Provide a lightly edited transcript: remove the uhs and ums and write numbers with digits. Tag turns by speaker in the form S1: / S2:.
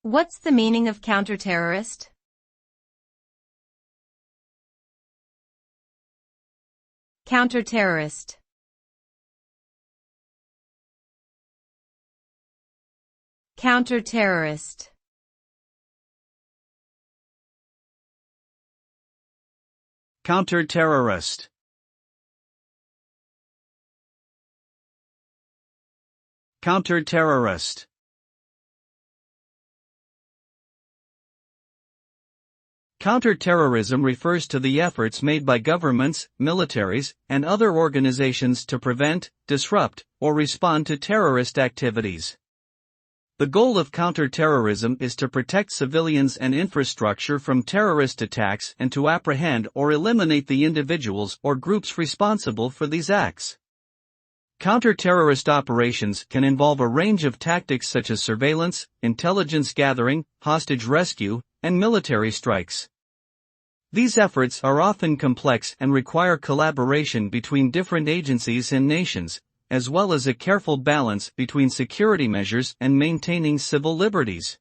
S1: What's the meaning of counterterrorist? Counterterrorist. Counterterrorist.
S2: Counterterrorist. Counterterrorist. Counterterrorism refers to the efforts made by governments, militaries, and other organizations to prevent, disrupt, or respond to terrorist activities. The goal of counterterrorism is to protect civilians and infrastructure from terrorist attacks and to apprehend or eliminate the individuals or groups responsible for these acts. Counter-terrorist operations can involve a range of tactics such as surveillance, intelligence gathering, hostage rescue, and military strikes. These efforts are often complex and require collaboration between different agencies and nations, as well as a careful balance between security measures and maintaining civil liberties.